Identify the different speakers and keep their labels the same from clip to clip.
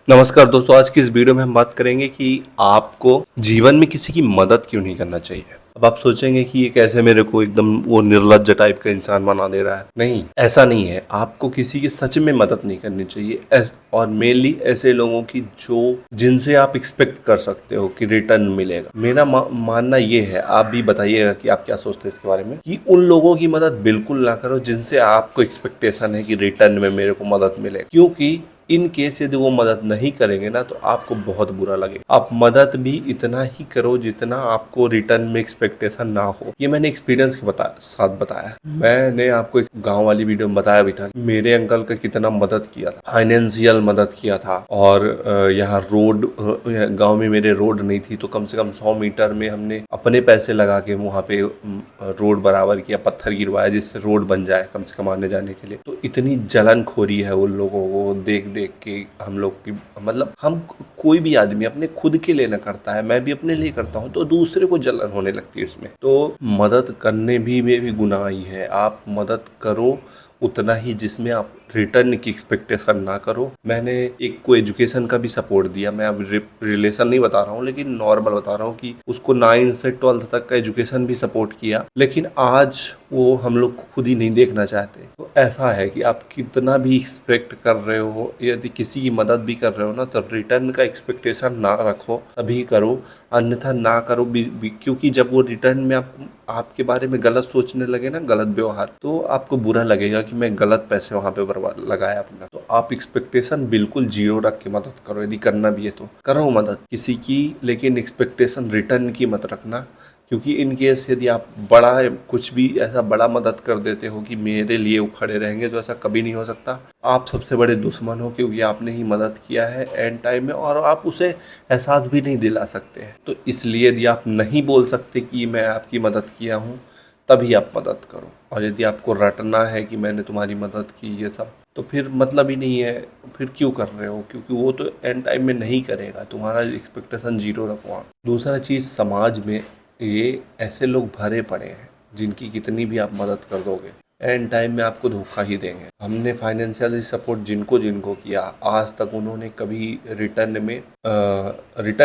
Speaker 1: नमस्कार दोस्तों, आज की इस वीडियो में हम बात करेंगे कि आपको जीवन में किसी की मदद क्यों नहीं करना चाहिए। अब आप सोचेंगे कि ये कैसे मेरे को एकदम वो निर्लज्ज टाइप का इंसान बना दे रहा है। नहीं, ऐसा नहीं है। आपको किसी की सच में मदद नहीं करनी चाहिए और मेनली ऐसे लोगों की जो जिनसे आप एक्सपेक्ट कर सकते हो कि रिटर्न मिलेगा। मेरा मानना ये है, आप भी बताइएगा कि आप क्या सोचते हैं इसके बारे में, कि उन लोगों की मदद बिल्कुल ना करो जिनसे आपको एक्सपेक्टेशन है कि रिटर्न में मेरे को मदद मिलेगा। क्योंकि इन केस यदि वो मदद नहीं करेंगे ना तो आपको बहुत बुरा लगेगा। आप मदद भी इतना ही करो जितना आपको रिटर्न में एक्सपेक्टेशन ना हो। ये मैंने एक्सपीरियंस के साथ बताया। मैंने आपको एक गांव वाली वीडियो में बताया भी था कि मेरे अंकल का कितना मदद किया था, फाइनेंशियल मदद किया था। और यहाँ रोड, गांव में मेरे रोड नहीं थी तो कम से कम 100 मीटर में हमने अपने पैसे लगा के वहाँ पे रोड बराबर किया, पत्थर गिरवाया जिससे रोड बन जाए कम से कम आने जाने के लिए। तो इतनी जलनखोरी है उन लोगों को देख देख के हम लोग की, मतलब हम कोई भी आदमी अपने खुद के लिए न करता है, मैं भी अपने लिए करता हूँ, तो दूसरे को जलन होने लगती है उसमें। तो मदद करने में भी गुनाह ही है। आप मदद करो उतना ही जिसमें आप रिटर्न की एक्सपेक्टेशन ना करो। मैंने एक को एजुकेशन का भी सपोर्ट दिया। मैं अब रिलेशन नहीं बता रहा हूँ लेकिन नॉर्मल बता रहा हूँ कि उसको 9 से 12 तक का एजुकेशन भी सपोर्ट किया, लेकिन आज वो हम लोग को खुद ही नहीं देखना चाहते। तो ऐसा है कि आप कितना भी एक्सपेक्ट कर रहे हो, यदि किसी की मदद भी कर रहे हो ना, तो रिटर्न का एक्सपेक्टेशन ना रखो, तभी करो, अन्यथा ना करो भी। क्योंकि जब वो रिटर्न में आपके बारे में गलत सोचने लगे ना, गलत व्यवहार, तो आपको बुरा लगेगा कि मैं गलत पैसे वहां पे बर्बाद लगाया अपना। तो आप एक्सपेक्टेशन बिल्कुल जीरो रख के मदद करो। यदि करना भी है तो करो मदद किसी की, लेकिन एक्सपेक्टेशन रिटर्न की मत रखना। क्योंकि इन केस यदि आप बड़ा कुछ भी ऐसा बड़ा मदद कर देते हो कि मेरे लिए वो खड़े रहेंगे, तो ऐसा कभी नहीं हो सकता। आप सबसे बड़े दुश्मन हो क्योंकि आपने ही मदद किया है एंड टाइम में, और आप उसे एहसास भी नहीं दिला सकते हैं। तो इसलिए यदि आप नहीं बोल सकते कि मैं आपकी मदद किया हूँ, तभी आप मदद करो। और यदि आपको रटना है कि मैंने तुम्हारी मदद की ये सब, तो फिर मतलब ही नहीं है, फिर क्यों कर रहे हो? क्योंकि वो तो एंड टाइम में नहीं करेगा। तुम्हारा एक्सपेक्टेशन जीरो रखो आप। दूसरा चीज़, समाज में ये ऐसे लोग भरे पड़े हैं जिनकी कितनी भी आप मदद कर दोगे, एंड टाइम में आपको धोखा ही देंगे। हमने फाइनेंशियल सपोर्ट जिनको जिनको किया, आज तक उन्होंने कभी रिटर्न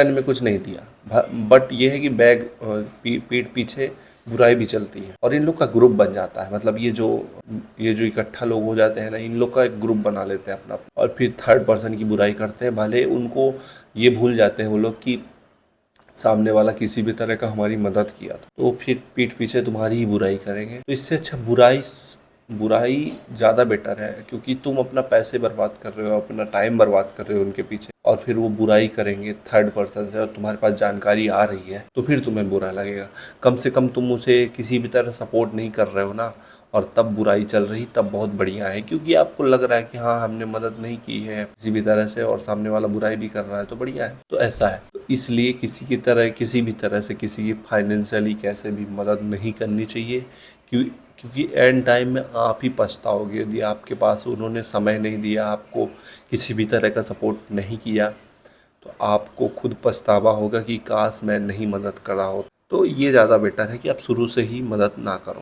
Speaker 1: में कुछ नहीं दिया। बट ये है कि पीठ पीछे बुराई भी चलती है और इन लोग का ग्रुप बन जाता है। मतलब ये जो इकट्ठा लोग हो जाते हैं ना, इन लोग का एक ग्रुप बना लेते हैं अपना, और फिर थर्ड पर्सन की बुराई करते हैं। भले उनको ये भूल जाते हैं वो लोग कि सामने वाला किसी भी तरह का हमारी मदद किया था, तो फिर पीठ पीछे तुम्हारी ही बुराई करेंगे। तो इससे अच्छा बुराई बुराई ज़्यादा बेटर है, क्योंकि तुम अपना पैसे बर्बाद कर रहे हो, अपना टाइम बर्बाद कर रहे हो उनके पीछे, और फिर वो बुराई करेंगे थर्ड पर्सन से और तुम्हारे पास जानकारी आ रही है तो फिर तुम्हें बुरा लगेगा। कम से कम तुम उसे किसी भी तरह सपोर्ट नहीं कर रहे हो ना, और तब बुराई चल रही, तब बहुत बढ़िया है। क्योंकि आपको लग रहा है कि हाँ, हमने मदद नहीं की है किसी भी तरह से और सामने वाला बुराई भी कर रहा है, तो बढ़िया है। तो ऐसा है, तो इसलिए किसी भी तरह से किसी की फाइनेंशियली कैसे भी मदद नहीं करनी चाहिए। क्योंकि एंड टाइम में आप ही पछताओगे। यदि आपके पास उन्होंने समय नहीं दिया, आपको किसी भी तरह का सपोर्ट नहीं किया, तो आपको खुद पछतावा होगा कि काश मैं नहीं मदद करा हो। तो ये ज़्यादा बेटर है कि आप शुरू से ही मदद ना करो।